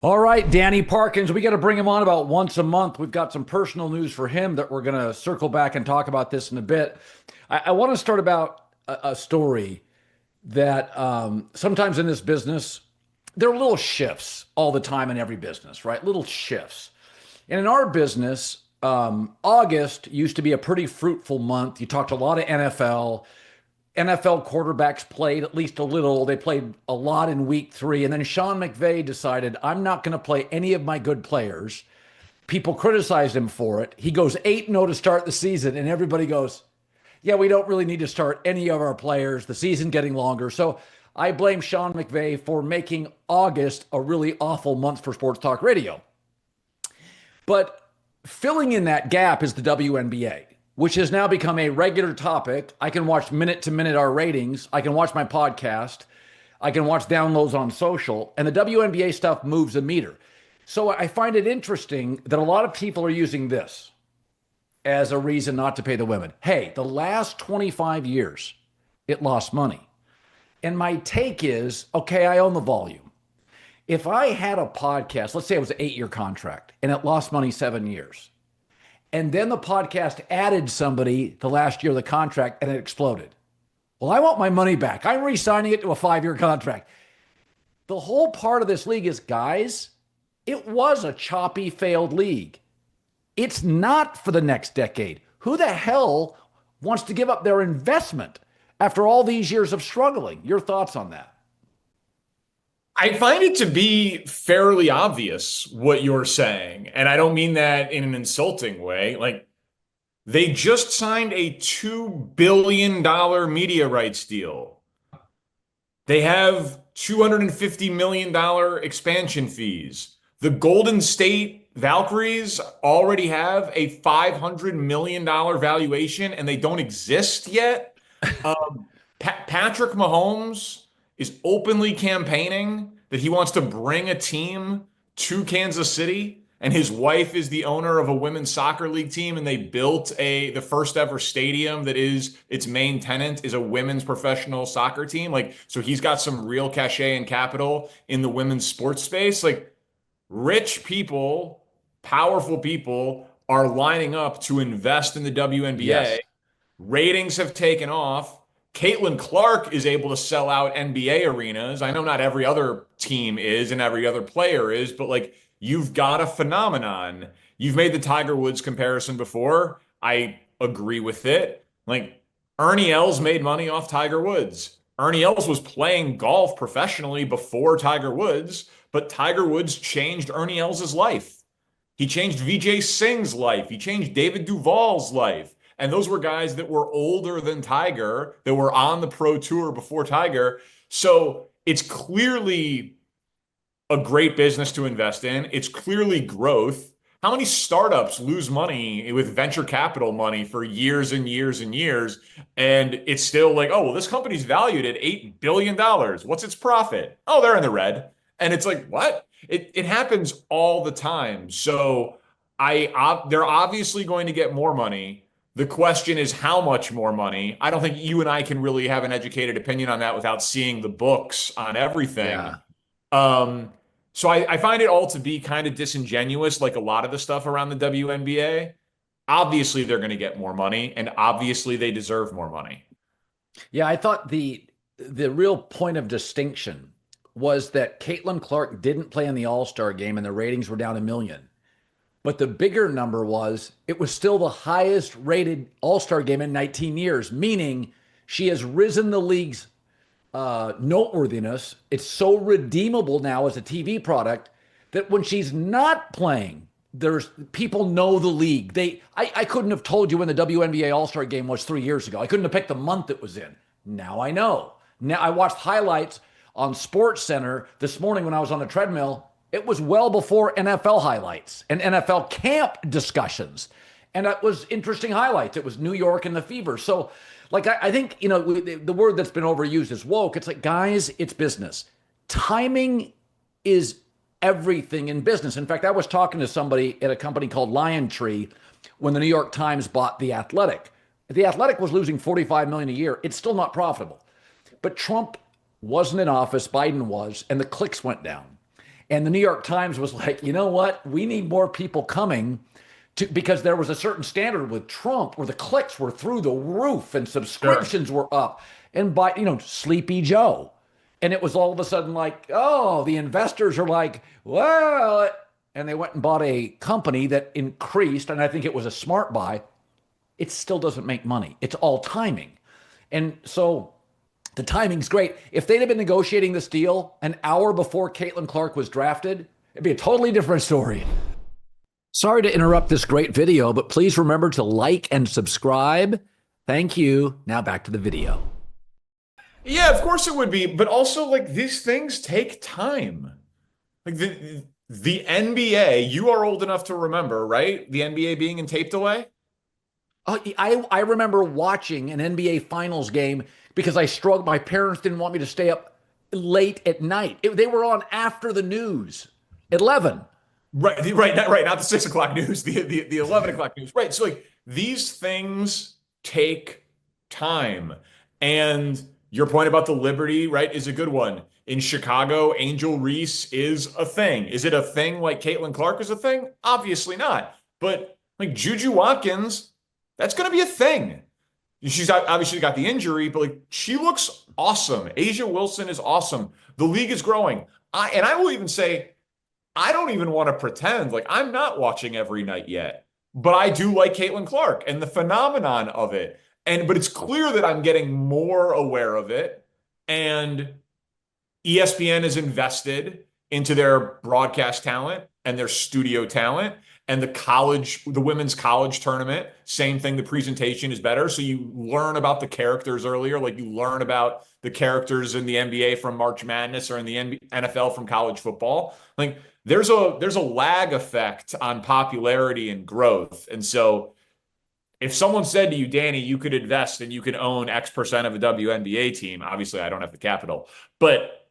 All right, Danny Parkins, we got to bring him on about once a month. We've got some personal news for him that we're going to circle back and talk about this in a bit. I want to start about a story that sometimes in this business, there are little shifts all the time in every business, right? Little shifts. And in our business, August used to be a pretty fruitful month. You talked to a lot of NFL. NFL quarterbacks played at least a little. They played a lot in week three. And then Sean McVay decided, I'm not going to play any of my good players. People criticized him for it. He goes 8-0 to start the season. And everybody goes, yeah, we don't really need to start any of our players. The season getting longer. So I blame Sean McVay for making August a really awful month for sports talk radio. But filling in that gap is the WNBA, which has now become a regular topic. I can watch minute to minute our ratings. I can watch my podcast. I can watch downloads on social. And the WNBA stuff moves a meter. So I find it interesting that a lot of people are using this as a reason not to pay the women. Hey, the last 25 years, it lost money. And my take is, okay, I own the volume. If I had a podcast, let's say it was an 8-year contract and it lost money 7 years, and then the podcast added somebody the last year of the contract and it exploded. Well, I want my money back. I'm re-signing it to a 5-year contract. The whole part of this league is, guys, it was a choppy, failed league. It's not for the next decade. Who the hell wants to give up their investment after all these years of struggling? Your thoughts on that? I find it to be fairly obvious what you're saying. And I don't mean that in an insulting way. Like, they just signed a $2 billion media rights deal. They have $250 million expansion fees. The Golden State Valkyries already have a $500 million valuation and they don't exist yet. Patrick Mahomes is openly campaigning that he wants to bring a team to Kansas City, and his wife is the owner of a women's soccer league team, and they built the first ever stadium that is its main tenant is a women's professional soccer team. Like, so he's got some real cachet and capital in the women's sports space. Like, rich people, powerful people are lining up to invest in the Yes. WNBA. Ratings have taken off. Caitlin Clark is able to sell out NBA arenas. I know not every other team is and every other player is, but like, you've got a phenomenon. You've made the Tiger Woods comparison before. I agree with it. Like, Ernie Els made money off Tiger Woods. Ernie Els was playing golf professionally before Tiger Woods, but Tiger Woods changed Ernie Els' life. He changed Vijay Singh's life. He changed David Duval's life. And those were guys that were older than Tiger, that were on the pro tour before Tiger. So it's clearly a great business to invest in. It's clearly growth. How many startups lose money with venture capital money for years and years and years? And it's still like, oh, well, this company's valued at $8 billion. What's its profit? Oh, they're in the red. And it's like, what? It happens all the time. So they're obviously going to get more money. The question is how much more money. I don't think you and I can really have an educated opinion on that without seeing the books on everything. Yeah. Um, so I find it all to be kind of disingenuous, like a lot of the stuff around the WNBA. Obviously, they're going to get more money, and obviously, they deserve more money. Yeah, I thought the real point of distinction was that Caitlin Clark didn't play in the All-Star game and the ratings were down 1 million. But the bigger number was it was still the highest rated All-Star game in 19 years, meaning she has risen the league's noteworthiness. It's so redeemable now as a TV product that when she's not playing, there's people know the league. I couldn't have told you when the WNBA All-Star game was 3 years ago. I couldn't have picked the month it was in. Now I know. Now I watched highlights on Sports Center this morning when I was on the treadmill. It was well before NFL highlights and NFL camp discussions. And it was interesting highlights. It was New York and the Fever. So, like, I think, the word that's been overused is woke. It's like, guys, it's business. Timing is everything in business. In fact, I was talking to somebody at a company called Lion Tree when the New York Times bought The Athletic. The Athletic was losing $45 million a year. It's still not profitable. But Trump wasn't in office. Biden was, and the clicks went down. And the New York Times was like, you know what? We need more people coming because there was a certain standard with Trump where the clicks were through the roof and Sure. subscriptions were up. And by, Sleepy Joe. And it was all of a sudden like, oh, the investors are like, well, and they went and bought a company that increased, and I think it was a smart buy. It still doesn't make money. It's all timing. And so the timing's great. If they'd have been negotiating this deal an hour before Caitlin Clark was drafted, it'd be a totally different story. Sorry to interrupt this great video, but please remember to like and subscribe. Thank you. Now back to the video. Yeah, of course it would be, but also like these things take time. Like the NBA, you are old enough to remember, right? The NBA being in tape delay. I remember watching an NBA Finals game because I struggled. My parents didn't want me to stay up late at night. They were on after the news, 11. Right. Not the 6 o'clock news, the 11 o'clock news. Right. So like these things take time. And your point about the Liberty, right, is a good one. In Chicago, Angel Reese is a thing. Is it a thing like Caitlin Clark is a thing? Obviously not. But like Juju Watkins, that's going to be a thing. She's obviously got the injury, but like she looks awesome. Asia Wilson is awesome. The league is growing. I will even say, I don't even want to pretend like I'm not watching every night yet, but I do like Caitlin Clark and the phenomenon of it. But it's clear that I'm getting more aware of it. And ESPN is invested into their broadcast talent and their studio talent. And the women's college tournament, same thing. The presentation is better. So you learn about the characters earlier, like you learn about the characters in the NBA from March Madness or in the NFL from college football. Like there's a lag effect on popularity and growth. And so if someone said to you, Danny, you could invest and you could own X% of a WNBA team, obviously I don't have the capital, but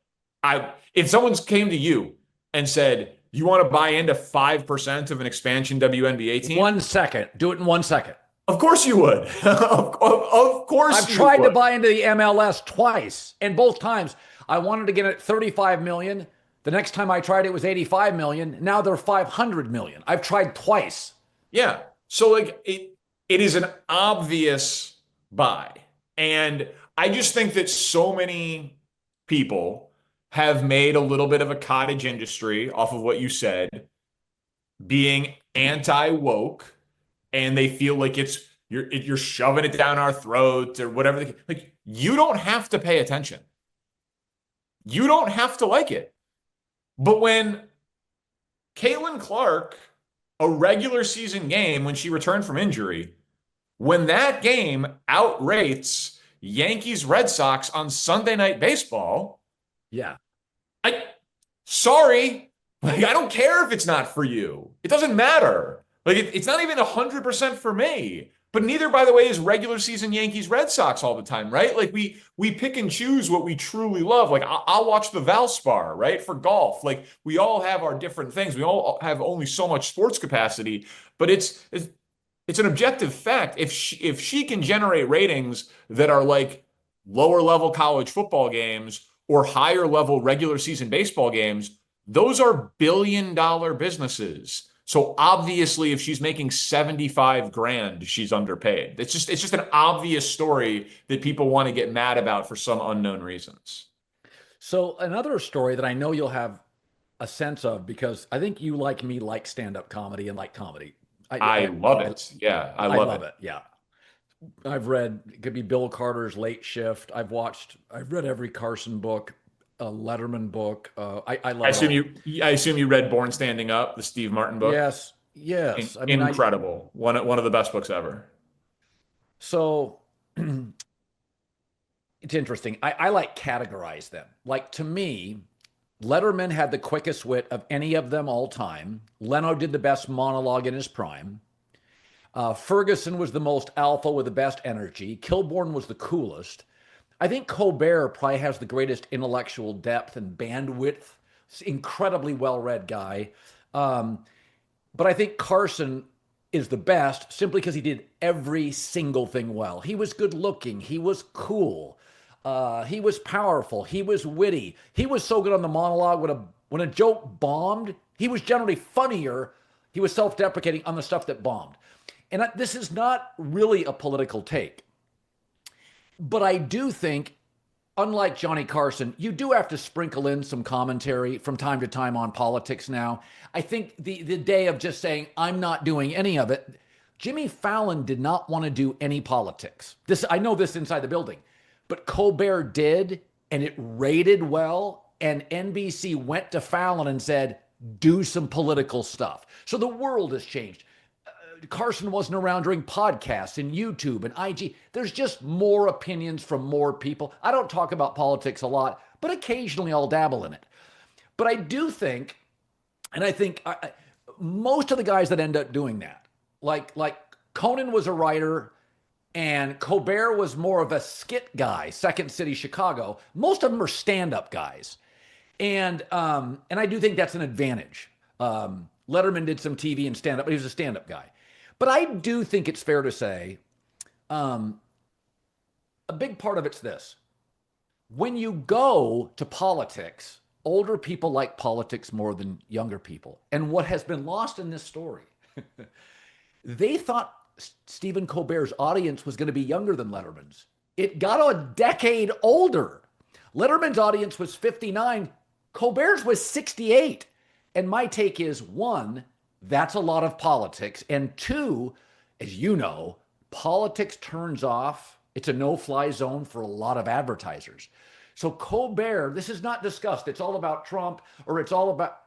if someone came to you and said, you want to buy into 5% of an expansion WNBA team? 1 second. Do it in 1 second. Of course you would. Of course I've tried to buy into the MLS twice, and both times I wanted to get it 35 million. The next time I tried it was 85 million. Now they're 500 million. I've tried twice. Yeah. So like it is an obvious buy. And I just think that so many people have made a little bit of a cottage industry off of what you said, being anti-woke, and they feel like you're shoving it down our throats or whatever. Like you don't have to pay attention. You don't have to like it. But when Caitlin Clark, a regular season game when she returned from injury, when that game outrates Yankees Red Sox on Sunday Night Baseball, yeah. Sorry. Like, I don't care if it's not for you. It doesn't matter. Like, it's not even 100% for me. But neither, by the way, is regular season Yankees Red Sox all the time, right? Like, we pick and choose what we truly love. Like, I'll watch the Valspar, right, for golf. Like, we all have our different things. We all have only so much sports capacity. But it's an objective fact. If she can generate ratings that are like lower level college football games or higher level regular season baseball games, those are billion-dollar businesses. So obviously, if she's making 75 grand, she's underpaid. It's just an obvious story that people want to get mad about for some unknown reasons. So another story that I know you'll have a sense of, because I think you like me like stand-up comedy and like comedy. I love it. Yeah, I love it. Yeah. I've read, it could be Bill Carter's Late Shift. I've read every Carson book, Letterman book. I love it. I assume you read Born Standing Up, the Steve Martin book. Yes. I mean, incredible. One of the best books ever. So it's interesting. I like categorize them. Like to me, Letterman had the quickest wit of any of them all time. Leno did the best monologue in his prime. Ferguson was the most alpha with the best energy. Kilborn was the coolest. I think Colbert probably has the greatest intellectual depth and bandwidth. Incredibly well-read guy. But I think Carson is the best simply because he did every single thing well. He was good looking. He was cool. He was powerful. He was witty. He was so good on the monologue. When a joke bombed, he was generally funnier. He was self-deprecating on the stuff that bombed. And this is not really a political take. But I do think, unlike Johnny Carson, you do have to sprinkle in some commentary from time to time on politics now. I think the day of just saying, I'm not doing any of it, Jimmy Fallon did not want to do any politics. I know this inside the building, but Colbert did, and it rated well. And NBC went to Fallon and said, do some political stuff. So the world has changed. Carson wasn't around during podcasts and YouTube and IG. There's just more opinions from more people. I don't talk about politics a lot, but occasionally I'll dabble in it. But I do think, and I think most of the guys that end up doing that, like Conan was a writer and Colbert was more of a skit guy, Second City, Chicago. Most of them are stand-up guys. And I do think that's an advantage. Letterman did some TV and stand-up, but he was a stand-up guy. But I do think it's fair to say a big part of it's this. When you go to politics, older people like politics more than younger people. And what has been lost in this story, they thought Stephen Colbert's audience was going to be younger than Letterman's. It got a decade older. Letterman's audience was 59. Colbert's was 68. And my take is, one, that's a lot of politics. And two, as you know, politics turns off. It's a no-fly zone for a lot of advertisers. So Colbert, this is not discussed. It's all about Trump or it's all about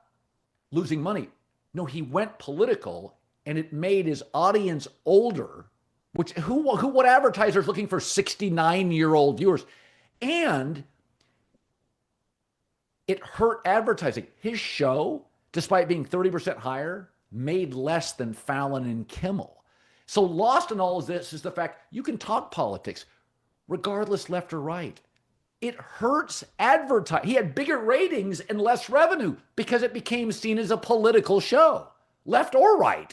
losing money. No, he went political and it made his audience older, which what advertiser is looking for 69-year-old viewers? And it hurt advertising. His show, despite being 30% higher, made less than Fallon and Kimmel. So lost in all of this is the fact you can talk politics, regardless left or right. It hurts advertising. He had bigger ratings and less revenue because it became seen as a political show, left or right.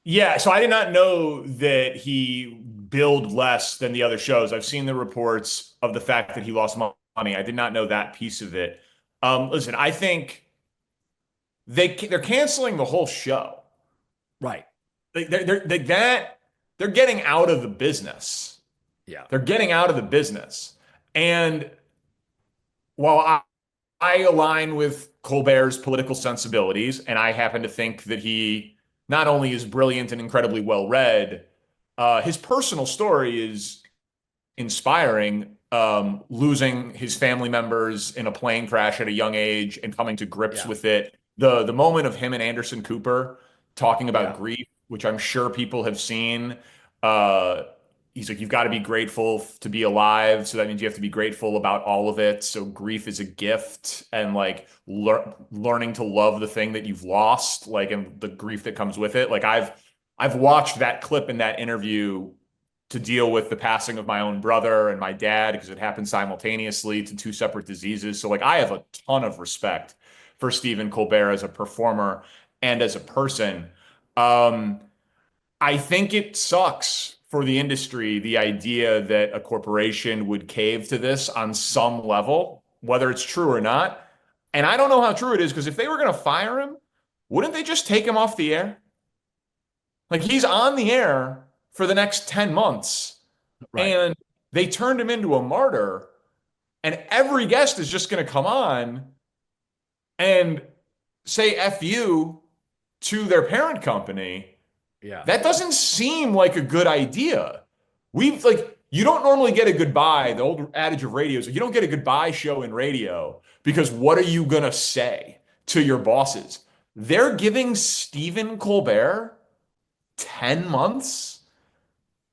Yeah, so I did not know that he billed less than the other shows. I've seen the reports of the fact that he lost money. I did not know that piece of it. Listen, I think they're canceling the whole show. Right. They're getting out of the business. Yeah. They're getting out of the business. And while I align with Colbert's political sensibilities, and I happen to think that he not only is brilliant and incredibly well-read, his personal story is inspiring. Losing his family members in a plane crash at a young age and coming to grips with it. The moment of him and Anderson Cooper talking about grief, which I'm sure people have seen. He's like, you've got to be grateful to be alive. So that means you have to be grateful about all of it. So grief is a gift, and like learning to love the thing that you've lost, like, and the grief that comes with it. Like I've watched that clip in that interview to deal with the passing of my own brother and my dad, because it happened simultaneously to two separate diseases. So like I have a ton of respect for Stephen Colbert as a performer and as a person. I think it sucks for the industry, the idea that a corporation would cave to this on some level, whether it's true or not. And I don't know how true it is, because if they were going to fire him, wouldn't they just take him off the air? Like, he's on the air for the next 10 months. Right. And they turned him into a martyr, and every guest is just going to come on and say F you to their parent company. Yeah. That doesn't seem like a good idea. You don't normally get a goodbye. The old adage of radio is you don't get a goodbye show in radio, because what are you going to say to your bosses? They're giving Stephen Colbert 10 months.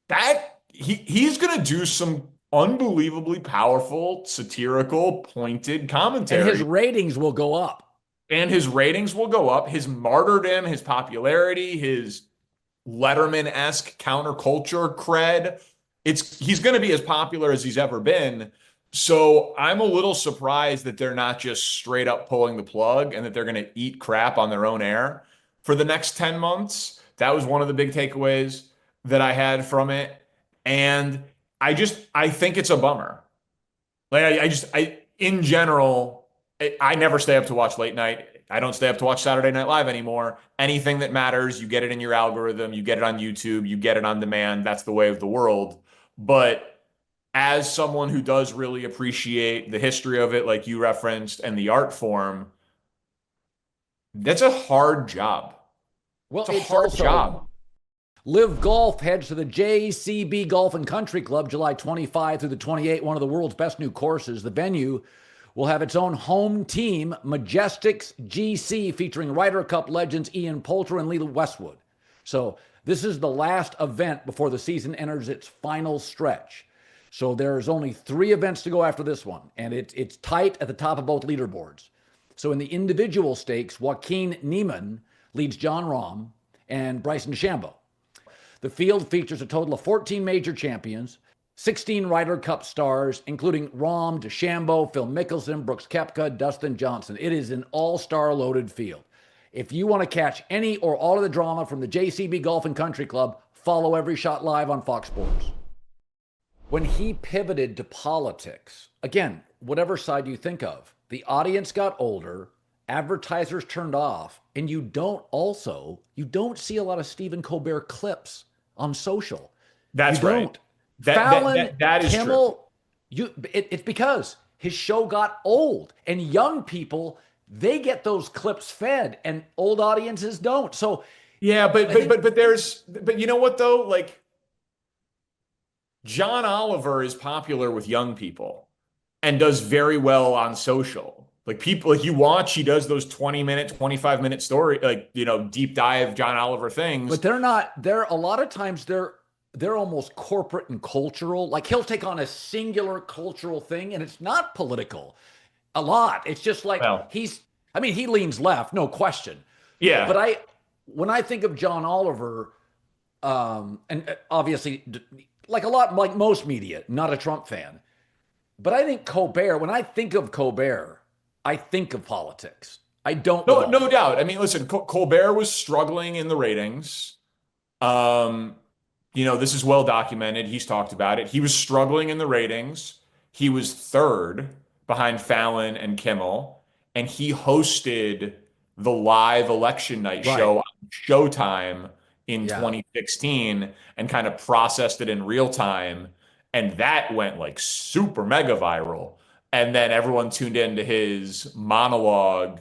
That he's going to do some unbelievably powerful, satirical, pointed commentary. And his ratings will go up. His martyrdom, his popularity, his Letterman-esque counterculture cred. He's going to be as popular as he's ever been. So I'm a little surprised that they're not just straight up pulling the plug and that they're going to eat crap on their own air for the next 10 months. That was one of the big takeaways that I had from it. And I think it's a bummer. Like in general, I never stay up to watch late night. I don't stay up to watch Saturday Night Live anymore. Anything that matters, you get it in your algorithm, you get it on YouTube, you get it on demand. That's the way of the world. But as someone who does really appreciate the history of it, like you referenced, and the art form, that's a hard job. Well, It's a it's hard also job. Live Golf heads to the JCB Golf and Country Club July 25 through the 28th, one of the world's best new courses. The venue will have its own home team, Majestics GC, featuring Ryder Cup legends Ian Poulter and Lee Westwood. So this is the last event before the season enters its final stretch. So there's only 3 events to go after this one, and it's tight at the top of both leaderboards. So in the individual stakes, Joaquin Niemann leads John Rahm and Bryson DeChambeau. The field features a total of 14 major champions, 16 Ryder Cup stars, including Rahm, DeChambeau, Phil Mickelson, Brooks Koepka, Dustin Johnson. It is an all-star loaded field. If you want to catch any or all of the drama from the JCB Golf and Country Club, follow Every Shot live on Fox Sports. When he pivoted to politics, again, whatever side you think of, the audience got older, advertisers turned off, and you don't see a lot of Stephen Colbert clips on social. That's you right. Don't. Fallon, That is Kimmel, true. It's because his show got old, and young people, they get those clips fed, and old audiences don't. So Yeah, but you know what though? Like John Oliver is popular with young people and does very well on social. Like people, like you watch, he does those 20-minute, 25-minute story, like, deep dive John Oliver things. But they're a lot of times they're almost corporate and cultural. Like he'll take on a singular cultural thing and it's not political a lot. It's just like Well, he leans left, no question. yeah. But when I think of John Oliver, and obviously like most media, not a Trump fan. But I think Colbert, when I think of Colbert, I think of politics. I don't No doubt. I mean, listen, Colbert was struggling in the ratings. This is well documented. He's talked about it. He was struggling in the ratings. He was third behind Fallon and Kimmel, and he hosted the live election night show on Showtime in 2016 and kind of processed it in real time. And that went like super mega viral. And then everyone tuned into his monologue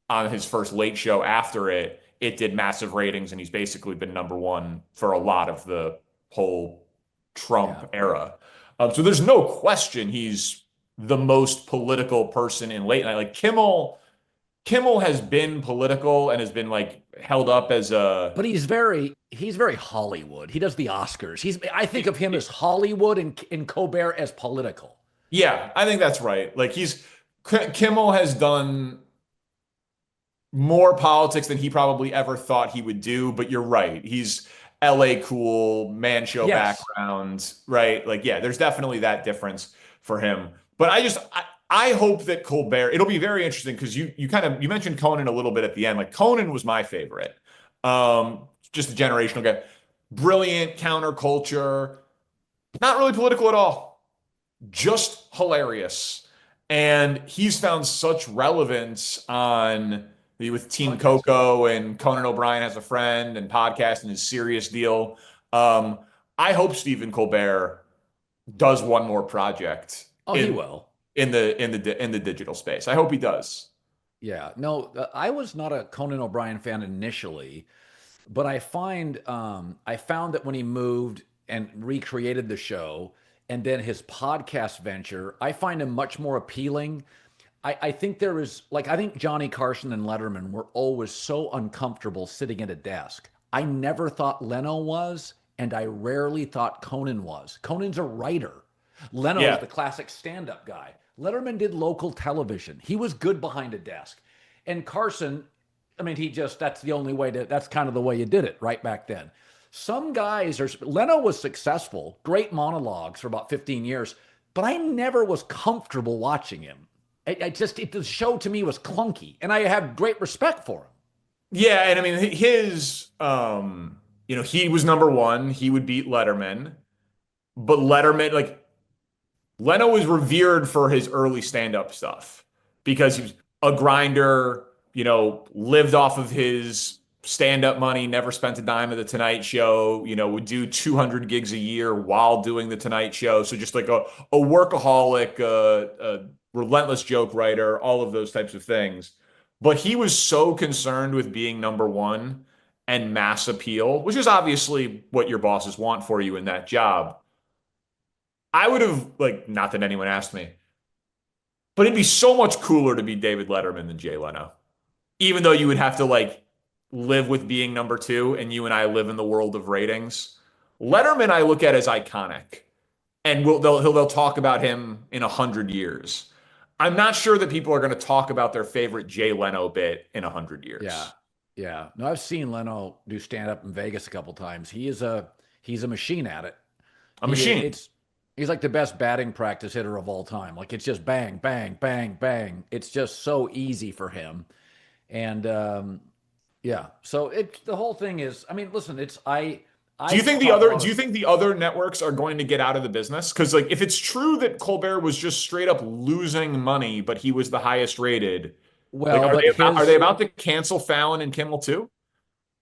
on his first late show after it. It did massive ratings, and he's basically been number one for a lot of the whole Trump era. So there's no question he's the most political person in late night. Like Kimmel has been political and has been like held up as a. But he's very Hollywood. He does the Oscars. I think of him as Hollywood and Colbert as political. Yeah, I think that's right. Like Kimmel has done more politics than he probably ever thought he would do, but you're right. He's LA cool, man show background, right? Like, yeah, there's definitely that difference for him. But I hope that Colbert, it'll be very interesting because you mentioned Conan a little bit at the end. Like Conan was my favorite. Just a generational guy. Brilliant counterculture, not really political at all. Just hilarious. And he's found such relevance with Team Coco and Conan O'Brien Has a Friend and podcast and his serious deal. I hope Stephen Colbert does one more project. Oh, he will. In the digital space. I hope he does. Yeah. No, I was not a Conan O'Brien fan initially, but I found that when he moved and recreated the show and then his podcast venture, I find him much more appealing. I think I think Johnny Carson and Letterman were always so uncomfortable sitting at a desk. I never thought Leno was, and I rarely thought Conan was. Conan's a writer. Leno is the classic stand-up guy. Letterman did local television. He was good behind a desk. And Carson, that's the only way that's kind of the way you did it right back then. Some guys Leno was successful, great monologues for about 15 years, but I never was comfortable watching him. The show to me was clunky, and I have great respect for him. Yeah, and I mean his, he was number one. He would beat Letterman, but Letterman, like Leno was revered for his early stand-up stuff because he was a grinder, lived off of his stand-up money, never spent a dime at the Tonight Show, would do 200 gigs a year while doing the Tonight Show. So just like a workaholic, a relentless joke writer, all of those types of things. But he was so concerned with being number one and mass appeal, which is obviously what your bosses want for you in that job. I would have, like, not that anyone asked me, but it'd be so much cooler to be David Letterman than Jay Leno. Even though you would have to like live with being number two, and you and I live in the world of ratings. Letterman, I look at as iconic, and they'll talk about him in 100 years. I'm not sure that people are going to talk about their favorite Jay Leno bit in 100 years. Yeah. Yeah. No, I've seen Leno do stand up in Vegas a couple times. He's a machine at it. A machine. He's like the best batting practice hitter of all time. Like it's just bang, bang, bang, bang. It's just so easy for him. And yeah, so the whole thing is, I mean, listen, Do you think the other networks are going to get out of the business? Because like if it's true that Colbert was just straight up losing money, but he was the highest rated, well, like, but are they about to cancel Fallon and Kimmel too?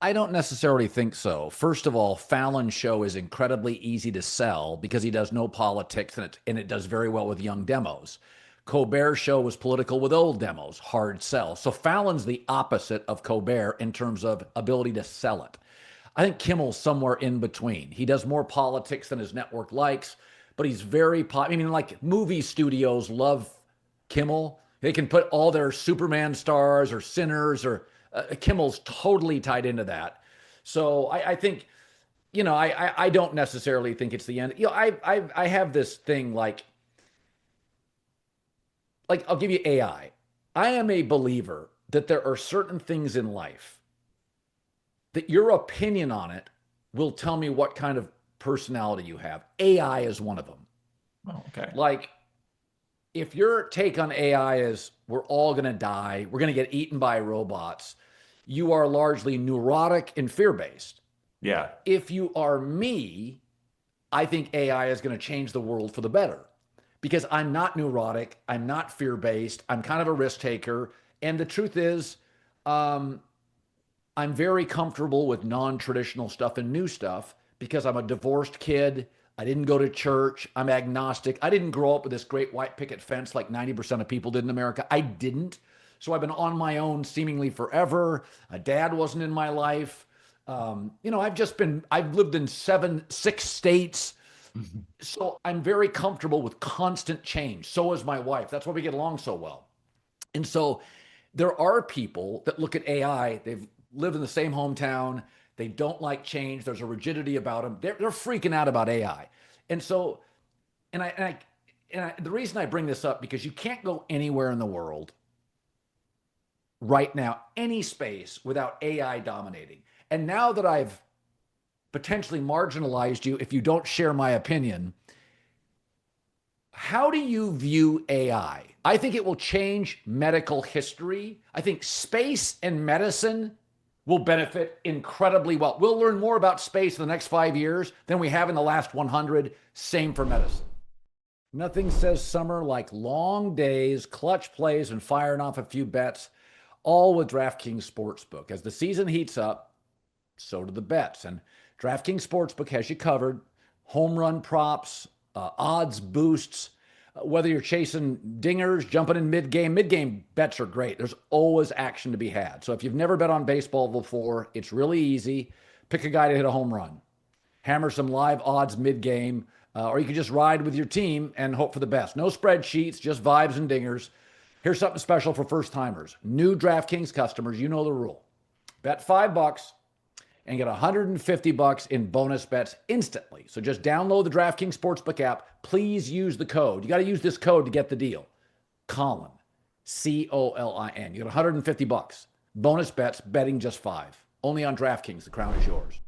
I don't necessarily think so. First of all, Fallon's show is incredibly easy to sell because he does no politics and it does very well with young demos. Colbert's show was political with old demos, hard sell. So Fallon's the opposite of Colbert in terms of ability to sell it. I think Kimmel's somewhere in between. He does more politics than his network likes, but he's very I mean, like movie studios love Kimmel. They can put all their Superman stars or sinners or Kimmel's totally tied into that. So I think, I don't necessarily think it's the end. I have this thing like I'll give you AI. I am a believer that there are certain things in life that your opinion on it will tell me what kind of personality you have. AI is one of them. Oh, okay. Like if your take on AI is we're all going to die, we're going to get eaten by robots, you are largely neurotic and fear-based. Yeah. If you are me, I think AI is going to change the world for the better because I'm not neurotic, I'm not fear-based, I'm kind of a risk taker. And the truth is, I'm very comfortable with non-traditional stuff and new stuff because I'm a divorced kid. I didn't go to church. I'm agnostic. I didn't grow up with this great white picket fence like 90% of people did in America. I didn't. So I've been on my own seemingly forever. A dad wasn't in my life. I've lived in 6 states. So I'm very comfortable with constant change. So is my wife. That's why we get along so well. And so there are people that look at AI. They've lived in the same hometown. They don't like change. There's a rigidity about them. They're freaking out about AI. And so, the reason I bring this up, because you can't go anywhere in the world right now, any space, without AI dominating. And now that I've potentially marginalized you if you don't share my opinion, how do you view AI? I think it will change medical history. I think space and medicine will benefit incredibly well. We'll learn more about space in the next 5 years than we have in the last 100. Same for medicine. Nothing says summer like long days, clutch plays, and firing off a few bets, all with DraftKings Sportsbook. As the season heats up, so do the bets. And DraftKings Sportsbook has you covered. Home run props, odds boosts, whether you're chasing dingers, jumping in mid-game bets are great. There's always action to be had. So if you've never bet on baseball before, it's really easy. Pick a guy to hit a home run. Hammer some live odds mid-game, or you can just ride with your team and hope for the best. No spreadsheets, just vibes and dingers. Here's something special for first-timers. New DraftKings customers, you know the rule. Bet $5 and get $150 in bonus bets instantly. So just download the DraftKings Sportsbook app. Please use the code. You got to use this code to get the deal. Colin, Colin. You get $150. Bonus bets, betting just $5. Only on DraftKings. The crown is yours.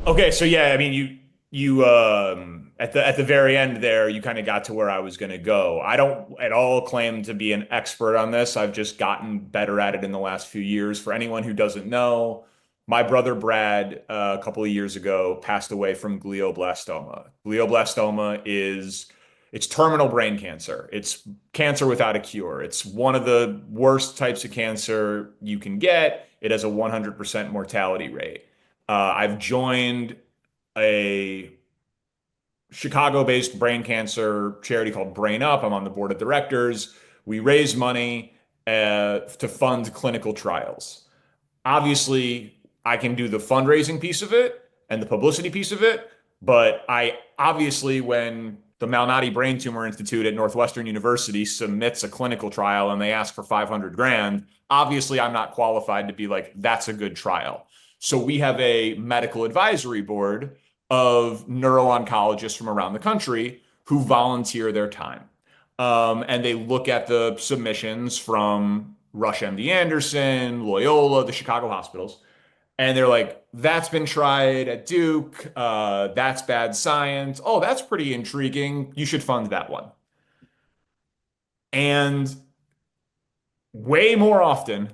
Okay, so yeah, I mean, you at the very end there, you kind of got to where I was going to go. I don't at all claim to be an expert on this. I've just gotten better at it in the last few years. For anyone who doesn't know, my brother Brad, a couple of years ago, passed away from glioblastoma. Glioblastoma is It's terminal brain cancer. It's cancer without a cure. It's one of the worst types of cancer you can get. It has a 100% mortality rate. I've joined a Chicago-based brain cancer charity called Brain Up. I'm on the board of directors. We raise money to fund clinical trials. Obviously, I can do the fundraising piece of it and the publicity piece of it, but I obviously, when the Malnati Brain Tumor Institute at Northwestern University submits a clinical trial and they ask for 500 grand, obviously I'm not qualified to be like, that's a good trial. So we have a medical advisory board of neuro-oncologists from around the country who volunteer their time. And they look at the submissions from Rush MD Anderson, Loyola, the Chicago hospitals. And they're like, that's been tried at Duke. That's bad science. Oh, that's pretty intriguing. You should fund that one. And way more often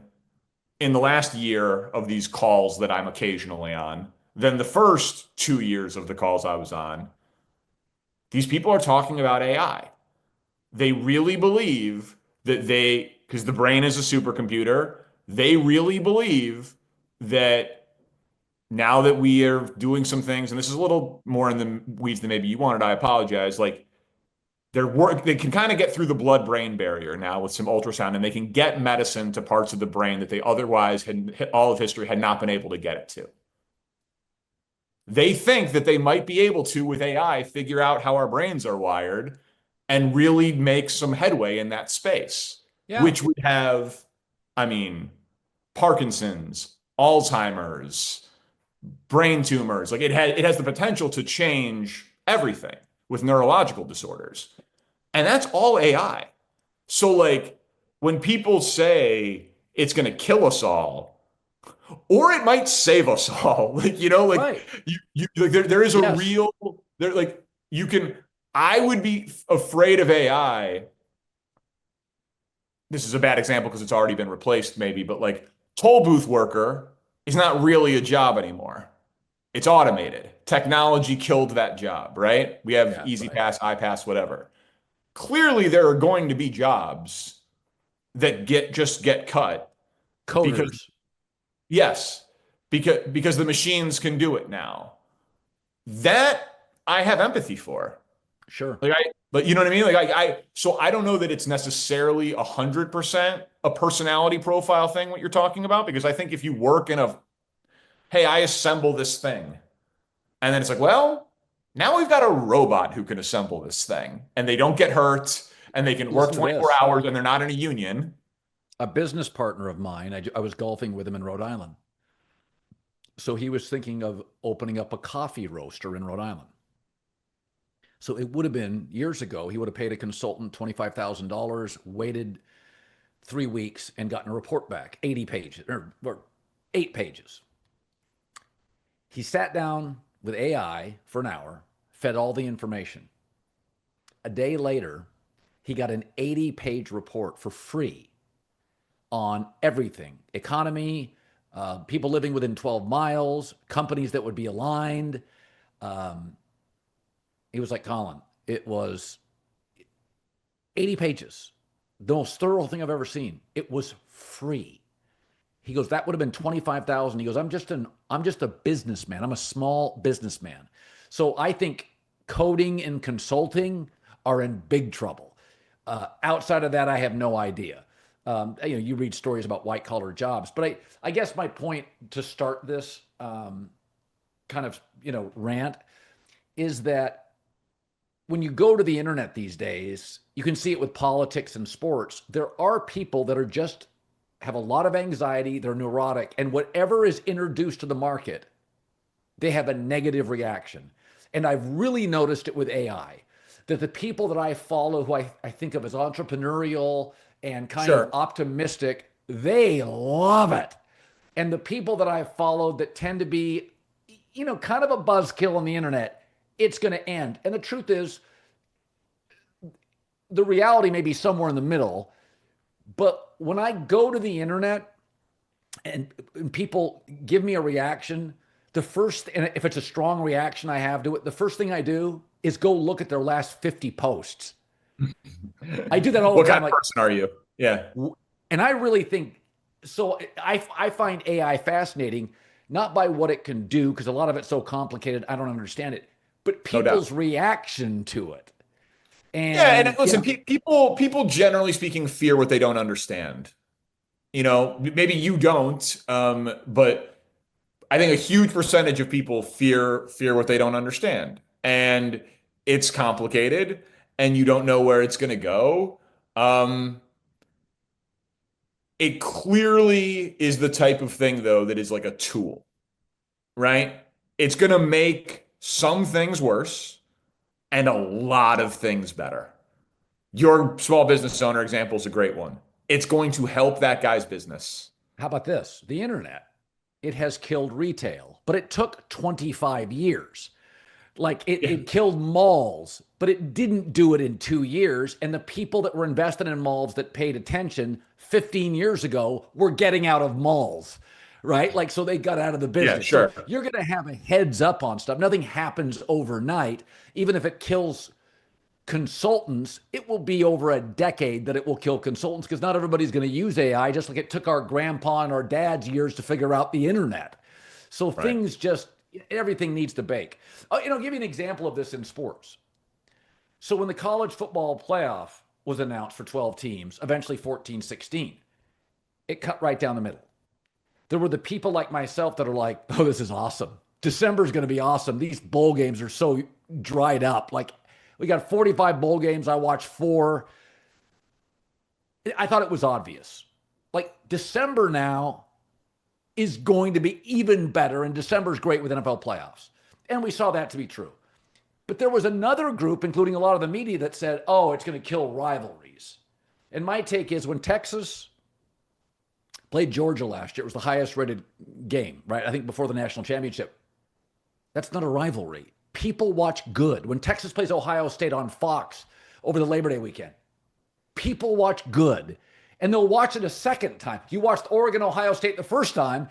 in the last year of these calls that I'm occasionally on than the first 2 years of the calls I was on, these people are talking about AI. They really believe that because the brain is a supercomputer, they really believe that now that we are doing some things, and this is a little more in the weeds than maybe you wanted, I apologize. Like they can kind of get through the blood-brain barrier now with some ultrasound, and they can get medicine to parts of the brain that they otherwise had all of history had not been able to get it to. They think that they might be able to, with AI, figure out how our brains are wired and really make some headway in that space, which would have, I mean, Parkinson's, Alzheimer's, brain tumors. Like it has the potential to change everything with neurological disorders. And that's all AI. So like when people say it's going to kill us all, or it might save us all, like, like Right. like there is a Yes. real, there, like I would be afraid of AI. This is a bad example because it's already been replaced maybe, but like toll booth worker is not really a job anymore. It's automated. Technology killed that job, right? We have Easy Pass, iPass, whatever. Clearly, there are going to be jobs that just get cut because Coders. yes, because the machines can do it now. That I have empathy for. Sure. But you know what I mean? So I don't know that it's necessarily 100% a personality profile thing, what you're talking about, because I think if you work hey, I assemble this thing. And then it's like, well, now we've got a robot who can assemble this thing and they don't get hurt and they can work Listen to 24 this. hours and they're not in a union. A business partner of mine, I was golfing with him in Rhode Island. So he was thinking of opening up a coffee roaster in Rhode Island. So it would have been years ago, he would have paid a consultant $25,000, waited 3 weeks, and gotten a report back, 80 pages or 8 pages. He sat down with AI for an hour, fed all the information. A day later, he got an 80-page report for free on everything: economy, people living within 12 miles, companies that would be aligned. He was like, Colin, it was 80 pages, the most thorough thing I've ever seen. It was free. He goes, that would have been 25,000. He goes, I'm just a businessman. I'm a small businessman. So I think coding and consulting are in big trouble. Outside of that, I have no idea. You read stories about white collar jobs, but I guess my point to start this kind of rant is that when you go to the internet these days, you can see it with politics and sports. There are people that are just have a lot of anxiety, they're neurotic, and whatever is introduced to the market, they have a negative reaction. And I've really noticed it with AI, that the people that I follow, who I think of as entrepreneurial and kind of optimistic, they love it. And the people that I followed that tend to be, kind of a buzzkill on the internet, it's going to end. And the truth is, the reality may be somewhere in the middle. But when I go to the internet and people give me a reaction, and if it's a strong reaction I have to it, the first thing I do is go look at their last 50 posts. I do that all What the time. kind of person are you? Yeah. And I really think so. I find AI fascinating, not by what it can do, because a lot of it's so complicated, I don't understand it, but No doubt. people's reaction to it. Yeah, and And listen, people generally speaking fear what they don't understand. Maybe you don't, but I think a huge percentage of people fear what they don't understand, and it's complicated, and you don't know where it's going to go. Um, it clearly is the type of thing, though, that is like a tool, right? It's going to make some things worse and a lot of things better. Your small business owner example is a great one. It's going to help that guy's business. how about this? The internet, it has killed retail, but it took 25 years. Like it killed malls, but it didn't do it in 2 years. And the people that were invested in malls that paid attention 15 years ago were getting out of malls, right? Like, so they got out of the Yeah, business. sure. So you're going to have a heads up on stuff. Nothing happens overnight. Even if it kills consultants, it will be over a decade that it will kill consultants, because not everybody's going to use AI, just like it took our grandpa and our dad's years to figure out the internet. So Right. things just, everything needs to bake. Oh, give you an example of this in sports. So when the college football playoff was announced for 12 teams, eventually 14, 16, it cut right down the middle. There were the people like myself that are like, oh, this is awesome. December's going to be awesome. These bowl games are so dried up. Like, we got 45 bowl games. I watched 4. I thought it was obvious. Like, December now is going to be even better, and December's great with NFL playoffs. And we saw that to be true. But there was another group, including a lot of the media, that said, oh, it's going to kill rivalries. And my take is, when Texas played Georgia last year, it was the highest rated game, right? I think before the national championship. That's not a rivalry. People watch good. When Texas plays Ohio State on Fox over the Labor Day weekend, people watch good. And they'll watch it a second time. You watched Oregon, Ohio State the first time.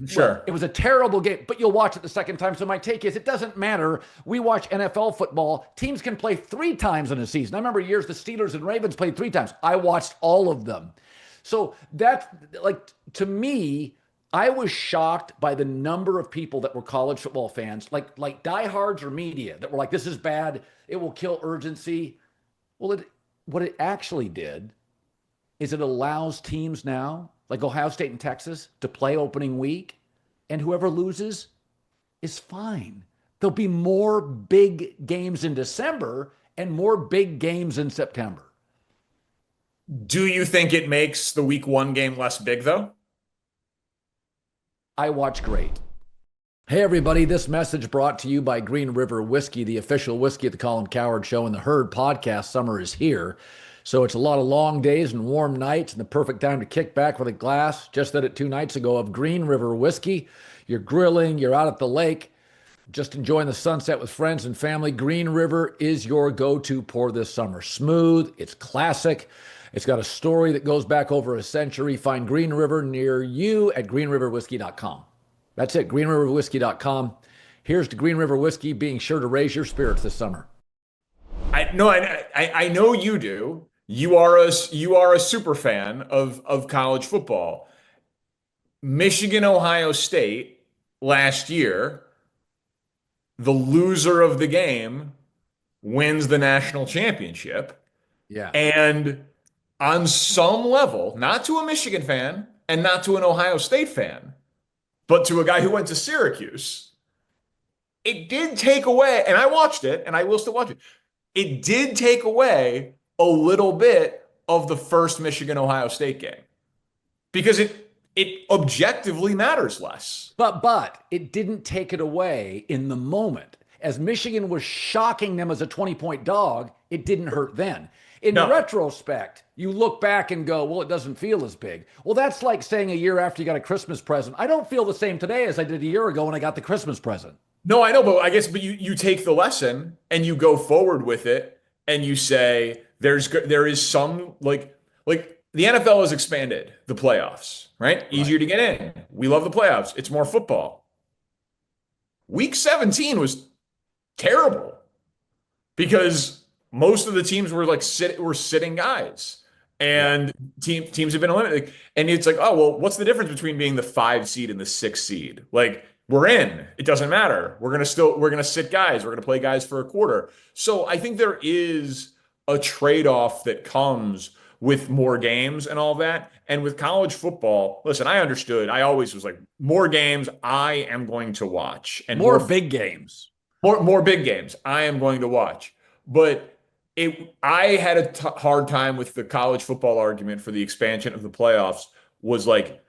Sure. Well, it was a terrible game, but you'll watch it the second time. So my take is, it doesn't matter. We watch NFL football. Teams can play 3 times in a season. I remember years the Steelers and Ravens played 3 times. I watched all of them. So that's, like, to me, I was shocked by the number of people that were college football fans, like diehards or media, that were like, this is bad, it will kill urgency. Well, what it actually did is it allows teams now, like Ohio State and Texas, to play opening week, and whoever loses is fine. There'll be more big games in December and more big games in September. Do you think it makes the week 1 game less big, though? I watch great. Hey, everybody, this message brought to you by Green River Whiskey, the official whiskey of the Colin Cowherd Show and the Herd podcast. Summer is here. So it's a lot of long days and warm nights, and the perfect time to kick back with a glass. Just did it 2 nights ago of Green River Whiskey. You're grilling, you're out at the lake, just enjoying the sunset with friends and family. Green River is your go-to pour this summer. Smooth, it's classic. It's got a story that goes back over a century. Find Green River near you at greenriverwhiskey.com. That's it, greenriverwhiskey.com. Here's to Green River Whiskey, being sure to raise your spirits this summer. I know you do. You are a super fan of college football. Michigan, Ohio State last year, the loser of the game wins the national championship. Yeah. And on some level, not to a Michigan fan and not to an Ohio State fan, but to a guy who went to Syracuse, it did take away, and I watched it, and I will still watch it. It did take away a little bit of the first Michigan-Ohio State game, because it objectively matters less. But it didn't take it away in the moment. As Michigan was shocking them as a 20-point dog, it didn't hurt then. In retrospect, you look back and go, well, it doesn't feel as big. Well, that's like saying a year after you got a Christmas present, I don't feel the same today as I did a year ago when I got the Christmas present. No, I know, but you take the lesson and you go forward with it, and you say there is some, like the NFL has expanded the playoffs, right? Easier to get in. We love the playoffs. It's more football. Week 17 was terrible. because most of the teams were like sitting guys. Yeah. And teams have been eliminated. And it's like, oh, well, what's the difference between being the 5 seed and the 6 seed? Like, we're in. It doesn't matter. We're gonna sit guys. We're gonna play guys for a quarter. So I think there is a trade-off that comes with more games and all that. And with college football, listen, I understood. I always was like, more games I am going to watch, and More big games. more big games I am going to watch. But I had a hard time with the college football argument for the expansion of the playoffs. Was like,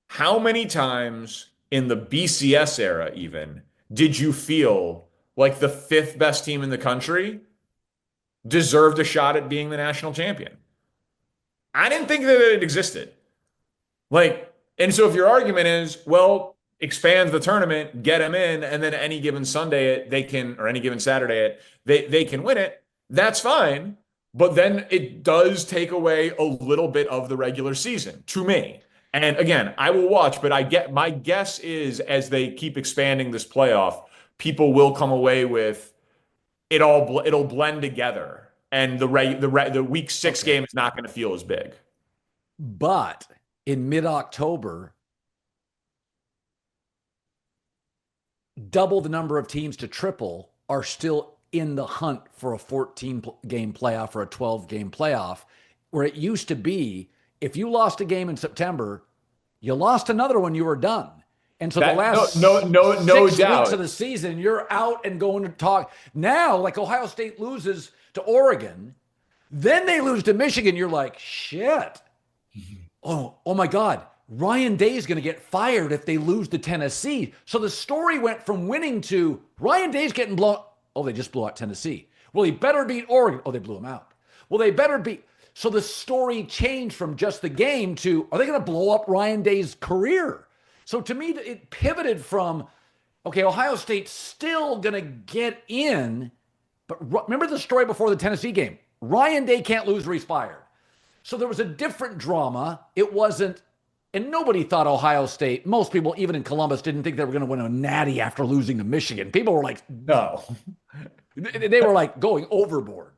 how many times in the BCS era even did you feel like the 5th best team in the country deserved a shot at being the national champion? I didn't think that it existed. Like, and so if your argument is, well, expand the tournament, get them in, and then any given Sunday they can, or any given Saturday they can win it, that's fine. But then it does take away a little bit of the regular season to me. And again, I will watch, but my guess is as they keep expanding this playoff, people will come away with it'll blend together, and the week 6 Okay. game is not going to feel as big. But in mid-October, double the number of teams to triple are still in the hunt for a 14-game playoff or a 12-game playoff, where it used to be if you lost a game in September, you lost another when you were done. And so the last no 6 doubt. weeks of the season, you're out and going to talk. Now, like Ohio State loses to Oregon, then they lose to Michigan. You're like, shit. Oh my God. Ryan Day is going to get fired if they lose to Tennessee. So the story went from winning to Ryan Day's getting blown. Oh, they just blew out Tennessee. Well, he better beat Oregon. Oh, they blew him out. Well, they better beat. So the story changed from just the game to, are they going to blow up Ryan Day's career? So to me, it pivoted from, okay, Ohio State's still going to get in. But remember the story before the Tennessee game? Ryan Day can't lose or he's fired. So there was a different drama. It wasn't, and nobody thought Ohio State, most people, even in Columbus, didn't think they were going to win a natty after losing to Michigan. People were like, No. they were like going overboard.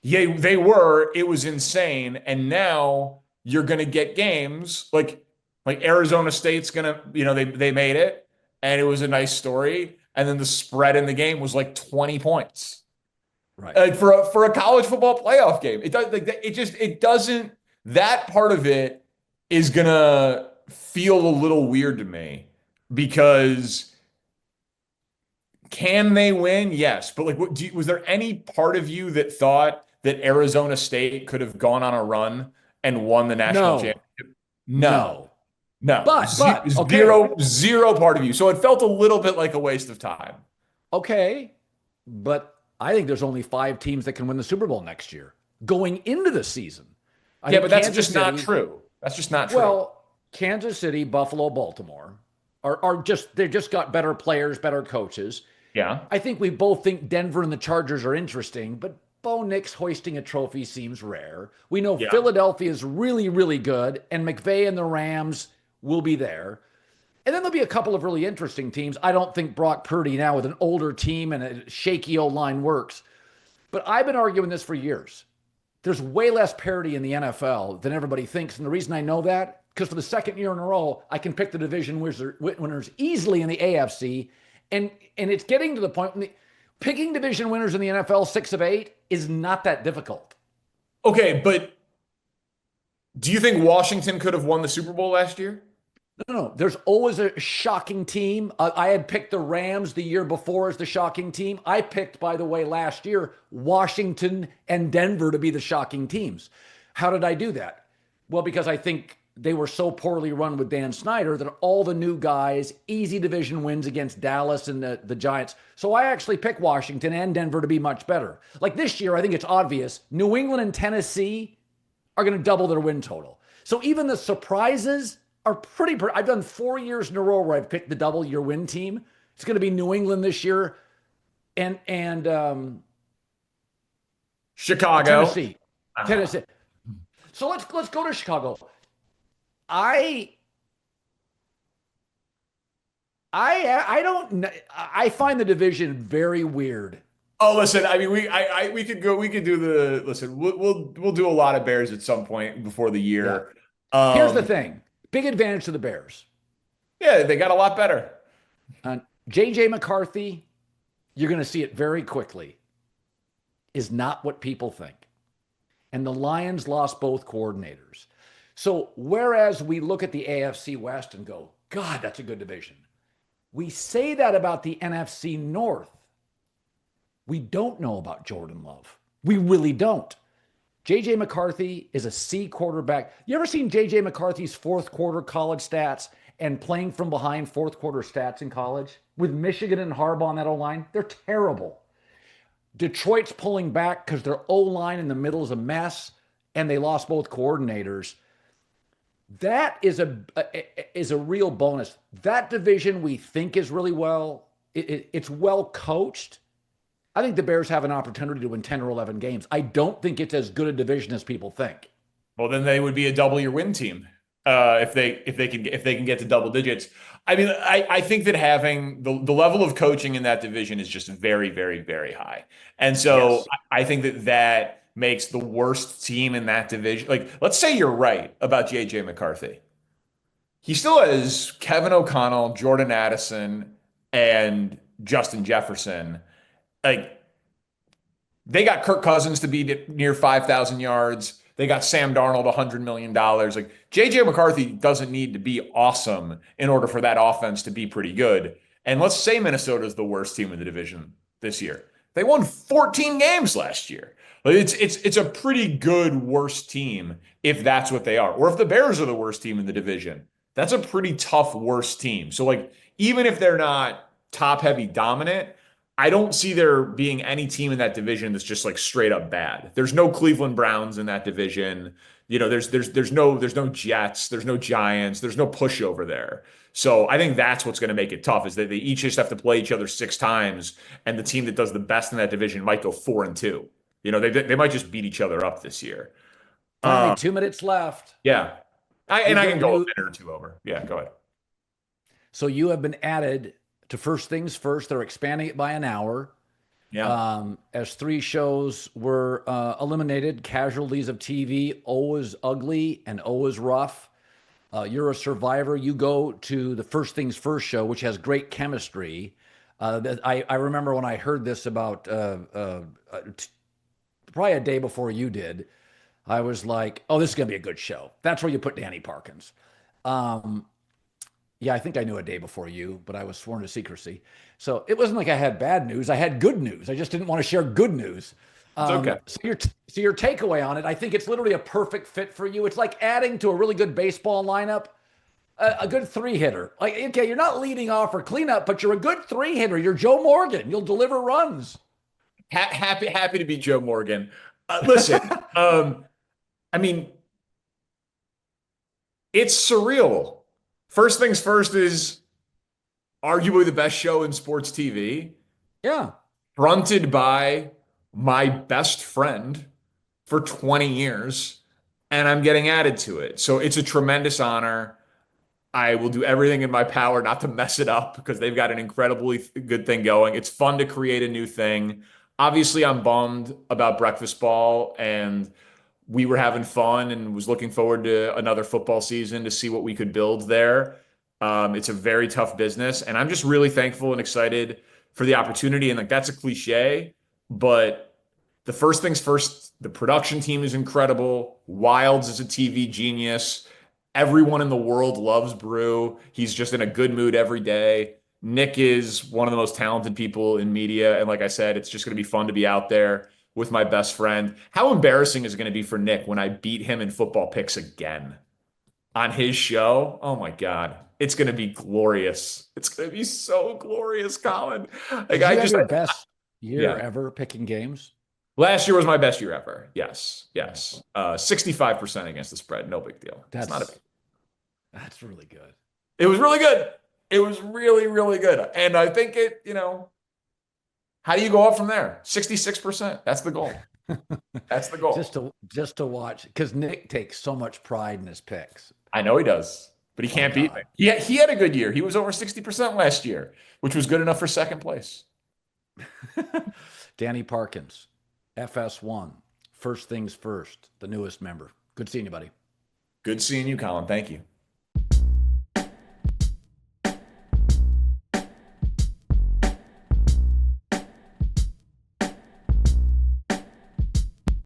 Yeah, they were. It was insane. And now you're going to get games like Arizona State's going to, they made it and it was a nice story. And then the spread in the game was like 20 points. Right. Like for a college football playoff game. It does like it doesn't, that part of it is going to feel a little weird to me because can they win? Yes. But like, was there any part of you that thought that Arizona State could have gone on a run and won the national No. championship? No. But okay. Zero part of you. So it felt a little bit like a waste of time. Okay. But I think there's only 5 teams that can win the Super Bowl next year going into the season. Yeah, but that's just not true. That's just not true. Well, Kansas City, Buffalo, Baltimore are just, they've just got better players, better coaches. Yeah. I think we both think Denver and the Chargers are interesting, but Bo Nix hoisting a trophy seems rare. We know Philadelphia is really, really good, and McVay and the Rams will be there. And then there'll be a couple of really interesting teams. I don't think Brock Purdy now with an older team and a shaky O-line works. But I've been arguing this for years. There's way less parity in the NFL than everybody thinks. And the reason I know that, because for the second year in a row, I can pick the division winners easily in the AFC. And it's getting to the point when picking division winners in the NFL, 6 of 8, is not that difficult. Okay, but do you think Washington could have won the Super Bowl last year? No. There's always a shocking team. I had picked the Rams the year before as the shocking team. I picked, by the way, last year, Washington and Denver to be the shocking teams. How did I do that? Well, because I think they were so poorly run with Dan Snyder that all the new guys, easy division wins against Dallas and the Giants. So I actually picked Washington and Denver to be much better. Like this year, I think it's obvious. New England and Tennessee are going to double their win total. So even the surprises are pretty. I've done 4 years in a row where I've picked the double your win team. It's going to be New England this year, and Chicago, Tennessee. So let's go to Chicago. I I don't I find the division very weird. Oh, listen, I mean, we could go, we could do listen, we'll do a lot of Bears at some point before the Yeah. year. Here's the Um, thing. Big advantage to the Bears. yeah, they got a lot better. JJ McCarthy, you're going to see it very quickly, is not what people think. And the Lions lost both coordinators. So, whereas we look at the AFC West and go, God, that's a good division, we say that about the NFC North. We don't know about Jordan Love. We really don't. JJ McCarthy is a C quarterback. You ever seen JJ McCarthy's fourth quarter college stats and playing from behind fourth quarter stats in college with Michigan and Harbaugh on that O line? They're terrible. Detroit's pulling back because their O line in the middle is a mess and they lost both coordinators. That is a real bonus. That division we think is really it's well coached. I think the Bears have an opportunity to win 10 or 11 games. I don't think it's as good a division as people think. Well, then they would be a double your win team if they can get to double digits. I mean, I think that having the level of coaching in that division is just very, very, very high, and so Yes. I think that makes the worst team in that division. Like, let's say you're right about JJ McCarthy. He still has Kevin O'Connell, Jordan Addison, and Justin Jefferson. Like, they got Kirk Cousins to be near 5,000 yards. They got Sam Darnold $100 million. Like, JJ McCarthy doesn't need to be awesome in order for that offense to be pretty good. And let's say Minnesota's the worst team in the division this year. They won 14 games last year. Like, it's a pretty good worst team if that's what they are. Or if the Bears are the worst team in the division, that's a pretty tough worst team. So, like, even if they're not top heavy dominant, I don't see there being any team in that division that's just like straight up bad. There's no Cleveland Browns in that division. You know, there's no Jets, there's no Giants, there's no pushover there. So I think that's what's going to make it tough is that they each just have to play each other 6 times, and the team that does the best in that division might go 4-2. You know, they might just beat each other up this year. Finally, Um, 2 minutes left. yeah, and You I go, can go a you minute or two over. Yeah, go ahead. so you have been added to First Things First. They're expanding it by an hour. Yeah. As 3 shows were eliminated, casualties of TV, always ugly and always rough. You're a survivor. You go to the First Things First show, which has great chemistry. I remember when I heard this about probably a day before you did. I was like, "Oh, this is gonna be a good show." That's where you put Danny Parkins. Um, yeah, I think I knew a day before you, but I was sworn to secrecy. So it wasn't like I had bad news. I had good news. I just didn't want to share good news. It's okay. So your takeaway on it, I think it's literally a perfect fit for you. It's like adding to a really good baseball lineup a good three hitter. Like, okay, you're not leading off or cleanup, but you're a good three hitter. You're Joe Morgan. You'll deliver runs. Happy to be Joe Morgan. Listen, I mean, it's surreal. First Things First is arguably the best show in sports TV, Yeah. fronted by my best friend for 20 years, and I'm getting added to it. So it's a tremendous honor. I will do everything in my power not to mess it up because they've got an incredibly good thing going. It's fun to create a new thing. Obviously, I'm bummed about Breakfast Ball, and we were having fun and was looking forward to another football season to see what we could build there. It's a very tough business, and I'm just really thankful and excited for the opportunity. And like, that's a cliche, but the First Things First, the production team is incredible. Wilds is a TV genius. Everyone in the world loves Brew. He's just in a good mood every day. Nick is one of the most talented people in media. And like I said, it's just going to be fun to be out there with my best friend. How embarrassing is it going to be for Nick when I beat him in football picks again on his show? Oh my God. It's going to be glorious. It's going to be so glorious, Colin. Like, Did you have your best year yeah. ever picking games? Last year was my best year ever. Yes. Yes. 65% against the spread. No big deal. It's not a big. That's really good. It was really good. It was really, really good. And I think how do you go up from there? 66%. That's the goal. That's the goal. Just to watch, because Nick takes so much pride in his picks. I know he does. but he can't beat me. He had a good year. He was over 60% last year, which was good enough for second place. Danny Parkins, FS1, First Things First, the newest member. Good seeing you, buddy. Good seeing you, Colin. Thank you.